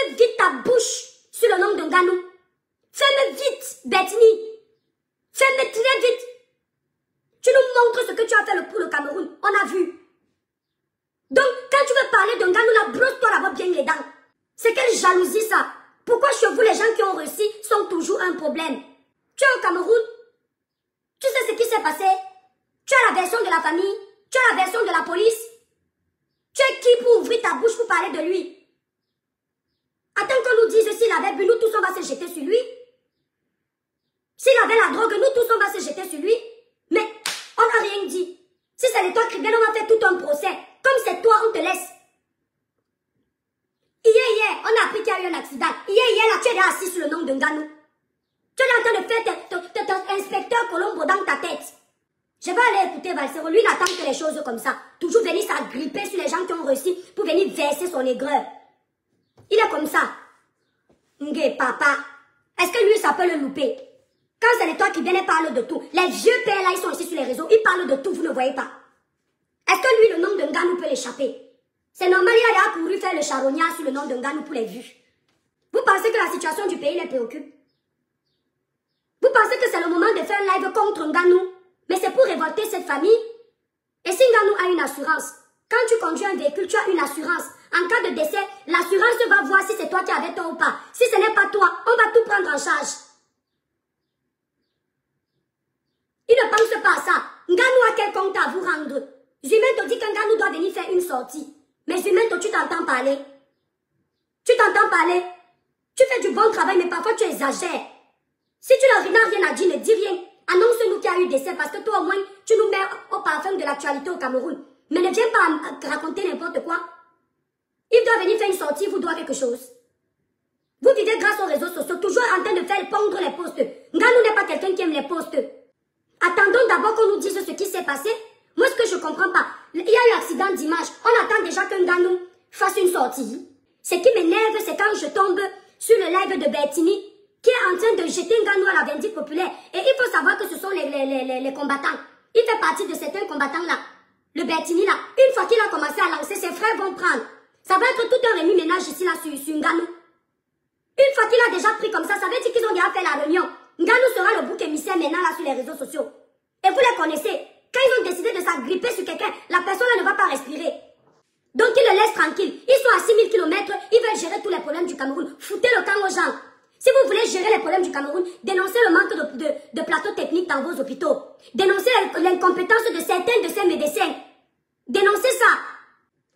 Ferme vite ta bouche sur le nom de Nganou. Ferme vite, Bettini. Ferme très vite. Tu nous montres ce que tu as fait pour le Cameroun. On a vu. Donc, quand tu veux parler de Nganou, là, brosse-toi d'abord bien les dents. C'est quelle jalousie ça? Pourquoi chez vous, les gens qui ont réussi sont toujours un problème? Tu es au Cameroun? Tu sais ce qui s'est passé? Tu as la version de la famille? Tu as la version de la police? Tu es qui pour ouvrir ta bouche pour parler de lui? Attends qu'on nous dise s'il avait bu, nous tous on va se jeter sur lui. S'il avait la drogue, nous tous on va se jeter sur lui. Mais on n'a rien dit. Si c'est toi qui viens, on va faire tout un procès. Comme c'est toi, on te laisse. Hier, on a appris qu'il y a eu un accident. Hier, là, tu es assis sur le nom de Nganou. Tu es en train de faire ton inspecteur Colombo dans ta tête. Je vais aller écouter Valsero. Lui, il n'attend que les choses comme ça. Toujours venir s'agripper sur les gens qui ont réussi pour venir verser son aigreur. Il est comme ça. Ngé, papa. Est-ce que lui, ça peut le louper? Quand c'est toi qui viens et parle de tout. Les vieux pères là, ils sont ici sur les réseaux. Ils parlent de tout, vous ne voyez pas. Est-ce que lui, le nom de Nganou peut l'échapper? C'est normal, il a couru faire le charognard sur le nom de Nganou pour les vues. Vous pensez que la situation du pays les préoccupe? Vous pensez que c'est le moment de faire un live contre Nganou? Mais c'est pour révolter cette famille? Et si Nganou a une assurance, quand tu conduis un véhicule, tu as une assurance. En cas de décès, l'assurance va voir si c'est toi qui avais tort ou pas. Si ce n'est pas toi, on va tout prendre en charge. Il ne pense pas à ça. Nganou a quel compte à vous rendre? Zumento dit que Nganou doit venir faire une sortie. Mais Zumento, tu t'entends parler? Tu t'entends parler? Tu fais du bon travail, mais parfois tu exagères. Si tu n'as rien à dire, ne dis rien. Annonce-nous qu'il y a eu décès, parce que toi au moins, tu nous mets au parfum de l'actualité au Cameroun. Mais ne viens pas raconter n'importe quoi. Il doit venir faire une sortie, vous doit quelque chose. Vous vivez grâce aux réseaux sociaux, toujours en train de faire pondre les posts. Nganou n'est pas quelqu'un qui aime les posts. Attendons d'abord qu'on nous dise ce qui s'est passé. Moi, ce que je ne comprends pas, il y a eu accident d'image. On attend déjà que Nganou fasse une sortie. Ce qui m'énerve, c'est quand je tombe sur le live de Bettini, qui est en train de jeter Nganou à la vindicte populaire. Et il faut savoir que ce sont les combattants. Il fait partie de certains combattants-là. Le Bettini, là, une fois qu'il a commencé à lancer, ses frères vont prendre. Ça va être tout un remue-ménage ici, là, sur Nganou. Une fois qu'il a déjà pris comme ça veut dire qu'ils ont déjà fait la réunion. Nganou sera le bouc émissaire maintenant, là, sur les réseaux sociaux. Et vous les connaissez. Quand ils ont décidé de s'agripper sur quelqu'un, la personne là ne va pas respirer. Donc ils le laissent tranquille. Ils sont à 6000 km, ils veulent gérer tous les problèmes du Cameroun. Foutez le camp aux gens. Si vous voulez gérer les problèmes du Cameroun, dénoncez le manque de plateaux techniques dans vos hôpitaux. Dénoncez l'incompétence de certains de ces médecins. Dénoncez ça.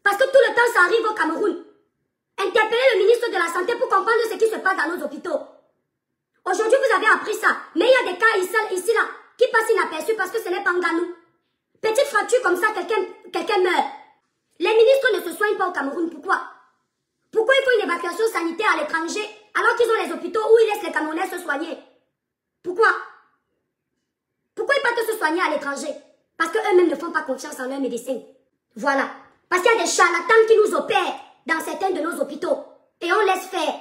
Parce que tout le temps ça arrive au Cameroun. Interpellez le ministre de la Santé pour comprendre ce qui se passe dans nos hôpitaux. Aujourd'hui vous avez appris ça. Mais il y a des cas ici là qui passent inaperçus parce que ce n'est pas Nganou. Petite fracture comme ça, quelqu'un meurt. Les ministres ne se soignent pas au Cameroun. Pourquoi? Pourquoi il faut une évacuation sanitaire à l'étranger alors qu'ils ont les hôpitaux où ils laissent les Camerounais se soigner? Pourquoi? Pourquoi ils partent se soigner à l'étranger? Parce qu'eux-mêmes ne font pas confiance en leurs médecins. Voilà. Parce qu'il y a des charlatans qui nous opèrent dans certains de nos hôpitaux. Et on laisse faire.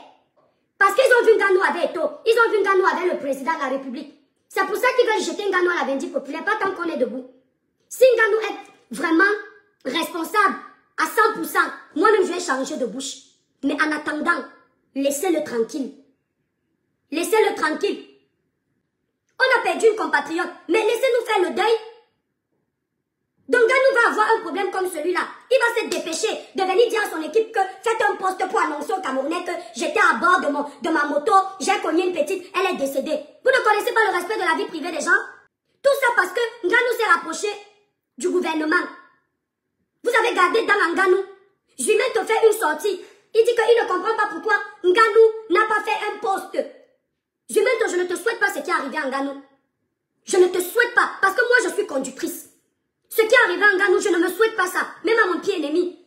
Parce qu'ils ont vu Nganou avec Eto. Ils ont vu Nganou avec le président de la République. C'est pour ça qu'ils veulent jeter Nganou à la vindicte populaire, pas tant qu'on est debout. Si Nganou est vraiment responsable à 100%, moi-même je vais changer de bouche. Mais en attendant, laissez-le tranquille. Laissez-le tranquille. On a perdu une compatriote, mais laissez-nous faire le deuil. Donc Nganou va avoir un problème comme celui-là. Il va se dépêcher de venir dire à son équipe que faites un poste pour annoncer aux Camerounais que j'étais à bord de ma moto, j'ai cogné une petite, elle est décédée. Vous ne connaissez pas le respect de la vie privée des gens? Tout ça parce que Nganou s'est rapproché du gouvernement. Vous avez gardé dans Nganou. Jumento fait une sortie. Il dit qu'il ne comprend pas pourquoi Nganou n'a pas fait un poste. Jumento, je ne te souhaite pas ce qui est arrivé à Nganou. Je ne te souhaite pas, parce que moi je suis conductrice. Ce qui est arrivé à Nganou, je ne me souhaite pas ça, même à mon pied ennemi.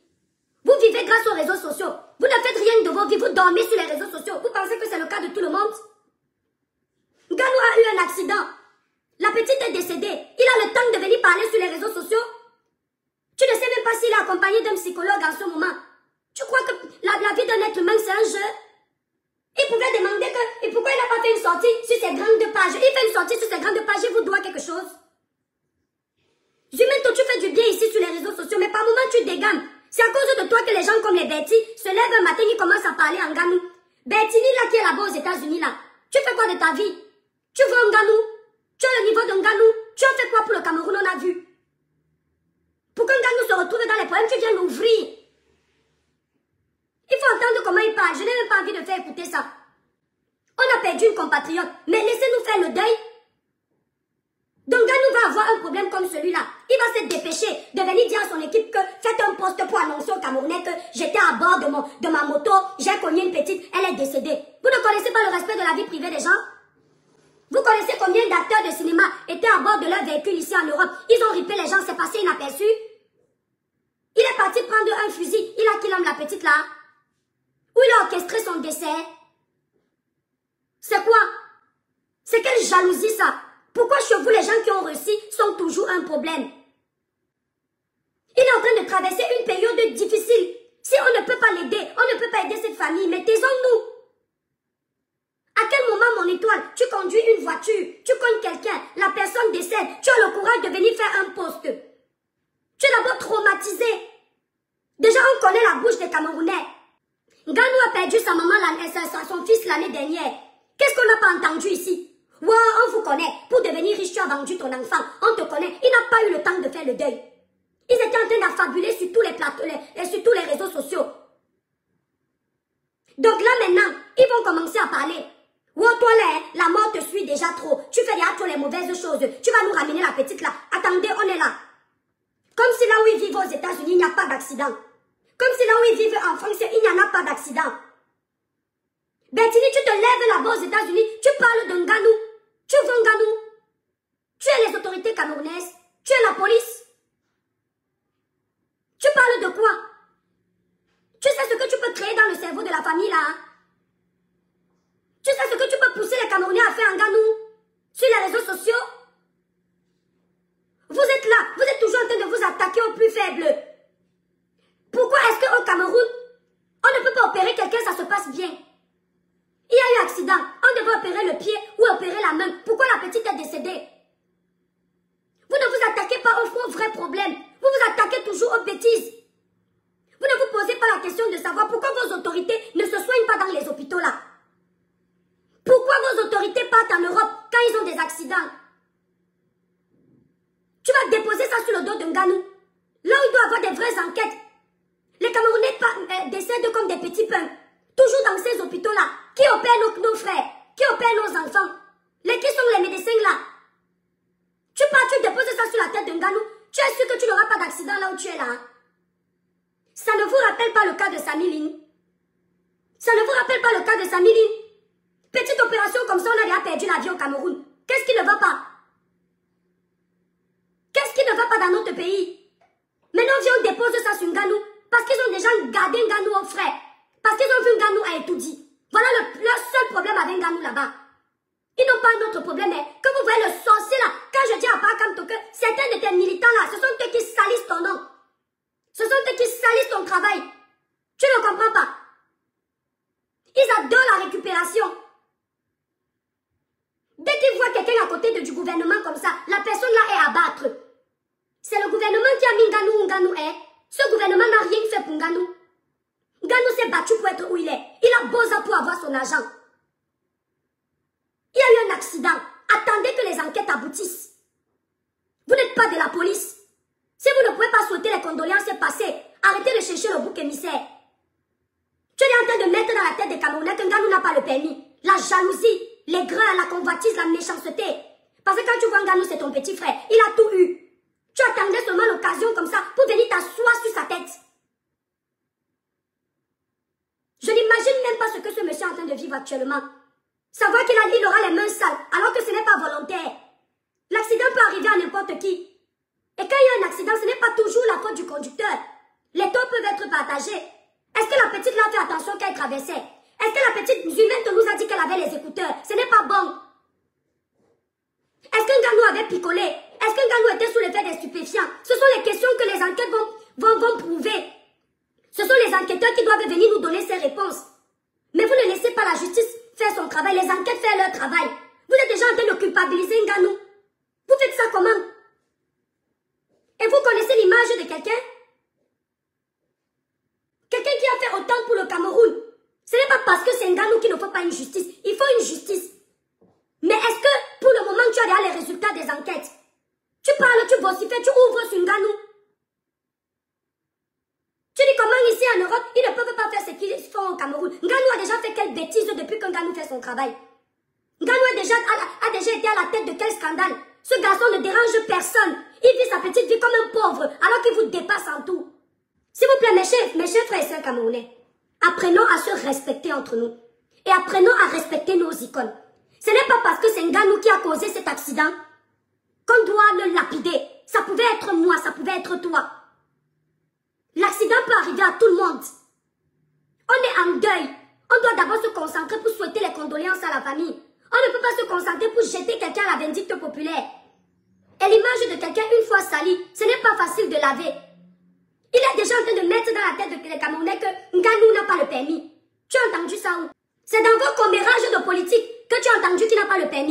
Vous vivez grâce aux réseaux sociaux. Vous ne faites rien de vos vies, vous dormez sur les réseaux sociaux. Vous pensez que c'est le cas de tout le monde? Nganou a eu un accident. La petite est décédée. Il a le temps de venir parler sur les réseaux sociaux. Tu ne sais même pas s'il est accompagné d'un psychologue en ce moment. Tu crois que la vie d'un être humain, c'est un jeu? Il pouvait demander que, et pourquoi il n'a pas fait une sortie sur ses grandes pages? Il fait une sortie sur ses grandes pages, il vous doit quelque chose. Jumento, tu fais du bien ici sur les réseaux sociaux, mais par moment tu dégames. C'est à cause de toi que les gens comme les Betty se lèvent un matin et commencent à parler en Nganou. Bettini là qui est là-bas aux États-Unis là. Tu fais quoi de ta vie? Tu veux un Nganou? Tu as le niveau d'un Nganou? Tu as fait quoi pour le Cameroun? On a vu. Pour qu'un Nganou se retrouve dans les problèmes, tu viens l'ouvrir. Il faut entendre comment il parle. Je n'ai même pas envie de faire écouter ça. On a perdu une compatriote, mais laissez-nous faire le deuil. Donc Nganou va avoir un problème comme celui-là. Il va se dépêcher de venir dire à son équipe que faites un poste pour annoncer aux Camerounais que j'étais à bord de ma moto, j'ai cogné une petite, elle est décédée. Vous ne connaissez pas le respect de la vie privée des gens? Vous connaissez combien d'acteurs de cinéma étaient à bord de leur véhicule ici en Europe? Ils ont ripé les gens, c'est passé inaperçu. Il est parti prendre un fusil, il a killé la petite là. Où il a orchestré son décès. C'est quoi? C'est quelle jalousie ça? Pourquoi chez vous les gens qui ont réussi sont toujours un problème? Il est en train de traverser une période difficile. Si on ne peut pas l'aider, on ne peut pas aider cette famille, mais taisons-nous. À quel moment, mon étoile, tu conduis une voiture, tu cognes quelqu'un, la personne décède, tu as le courage de venir faire un poste. Tu es d'abord traumatisé. Déjà, on connaît la bouche des Camerounais. Nganou a perdu sa maman, son fils l'année dernière. Qu'est-ce qu'on n'a pas entendu ici? Wow, on vous connaît. Pour devenir riche, tu as vendu ton enfant. On te connaît. Il n'a pas eu le temps de faire le deuil. Ils étaient en train d'affabuler sur tous les plateaux, sur tous les réseaux sociaux. Donc là maintenant, ils vont commencer à parler. Wow, toi là, la mort te suit déjà trop. Tu fais déjà trop les mauvaises choses. Tu vas nous ramener la petite là. Attendez, on est là. Comme si là où ils vivent aux États-Unis, il n'y a pas d'accident. Comme si là où ils vivent en France, il n'y en a pas d'accident. Bettini, tu te lèves là-bas aux États-Unis, tu parles de Nganou. Tu veux Nganou? Tu es les autorités camerounaises. Tu es la police. Tu parles de quoi? Tu sais ce que tu peux créer dans le cerveau de la famille là, hein? Tu sais ce que tu peux pousser les Camerounais à faire en Nganou? Sur les réseaux sociaux? Vous êtes là, vous êtes toujours en train de vous attaquer aux plus faibles. Pourquoi est-ce qu'au Cameroun, on ne peut pas opérer quelqu'un, ça se passe bien? Il y a eu accident, on devait opérer le pied ou opérer la main. Pourquoi la petite est décédée? Vous ne vous attaquez pas aux vrais problèmes. Vous vous attaquez toujours aux bêtises. Vous ne vous posez pas la question de savoir pourquoi vos autorités ne se soignent pas dans les hôpitaux là. Pourquoi vos autorités partent en Europe quand ils ont des accidents? Tu vas déposer ça sur le dos de Nganou. Là où il doit avoir des vraies enquêtes. Les Camerounais décèdent comme des petits pains. Toujours dans ces hôpitaux-là. Qui opèrent nos frères? Qui opèrent nos enfants? Qui sont les médecins là? Tu pars, tu déposes ça sur la tête de Nganou. Tu es sûr que tu n'auras pas d'accident là où tu es là, hein? Ça ne vous rappelle pas le cas de Samiline? Ça ne vous rappelle pas le cas de Samiline? Petite opération comme ça, on a déjà perdu la vie au Cameroun. Qu'est-ce qui ne va pas? Qu'est-ce qui ne va pas dans notre pays? Maintenant, viens, on dépose ça sur Nganou. Parce qu'ils ont déjà gardé Nganou au frais. Parce qu'ils ont vu Nganou à étudier. Voilà leur seul problème avec Nganou là-bas. Ils n'ont pas un autre problème, mais que vous voyez le sorcier là, quand je dis à Pakamto que certains de tes militants là, ce sont eux qui salissent ton nom. Ce sont eux qui salissent ton travail. Tu ne comprends pas. Ils adorent la récupération. Dès qu'ils voient quelqu'un à côté du gouvernement comme ça, la personne là est à battre. C'est le gouvernement qui a mis Nganou où Nganou est. Ce gouvernement n'a rien fait pour Nganou. Nganou s'est battu pour être où il est. Il a beau ça pour avoir son argent. Il y a eu un accident. Attendez que les enquêtes aboutissent. Vous n'êtes pas de la police. Si vous ne pouvez pas souhaiter les condoléances passées, arrêtez de chercher le bouc émissaire. Tu es en train de mettre dans la tête des Camerounais que Nganou n'a pas le permis. La jalousie, les grains, la convoitise, la méchanceté. Parce que quand tu vois Nganou, c'est ton petit frère. Il a tout eu. Tu attendais seulement l'occasion comme ça pour venir t'asseoir sur sa tête. Je n'imagine même pas ce que ce monsieur est en train de vivre actuellement. Savoir qu'il aura les mains sales alors que ce n'est pas volontaire. L'accident peut arriver à n'importe qui. Et quand il y a un accident, ce n'est pas toujours la faute du conducteur. Les torts peuvent être partagés. Est-ce que la petite là a fait attention quand elle traversait? Est-ce que la petite musulmane nous a dit qu'elle avait les écouteurs? Ce n'est pas bon. Est-ce qu'un Nganou avait picolé? Est-ce qu'un Nganou était sous l'effet des stupéfiants? Ce sont les questions que les enquêtes vont prouver. Ce sont les enquêteurs qui doivent venir nous donner ces réponses. Mais vous ne laissez pas la justice faire son travail, les enquêtes faire leur travail. Vous êtes déjà en train de culpabiliser Nganou. Vous faites ça comment? Et vous connaissez l'image de quelqu'un? fait autant pour le Cameroun. Ce n'est pas parce que c'est Nganou qu'il ne faut pas une justice. Il faut une justice. Mais est-ce que pour le moment tu as déjà les résultats des enquêtes? Tu parles, tu vocifères, tu ouvres sur Nganou. Tu dis comment ici en Europe, ils ne peuvent pas faire ce qu'ils font au Cameroun. Nganou a déjà fait quelle bêtise depuis que Nganou fait son travail? Nganou a déjà été à la tête de quel scandale? Ce garçon ne dérange personne. Il vit sa petite vie comme un pauvre alors qu'il vous dépasse en tout. S'il vous plaît, mes chers frères et sœurs camerounais, apprenons à se respecter entre nous. Et apprenons à respecter nos icônes. Ce n'est pas parce que c'est Nganou qui a causé cet accident qu'on doit le lapider. Ça pouvait être moi, ça pouvait être toi. L'accident peut arriver à tout le monde. On est en deuil. On doit d'abord se concentrer pour souhaiter les condoléances à la famille. On ne peut pas se concentrer pour jeter quelqu'un à la vindicte populaire. Et l'image de quelqu'un une fois salie, ce n'est pas facile de laver. Il est déjà en train de mettre dans la tête des Camerounais que Nganou n'a pas le permis. Tu as entendu ça où? C'est dans vos commérages de politique que tu as entendu qu'il n'a pas le permis.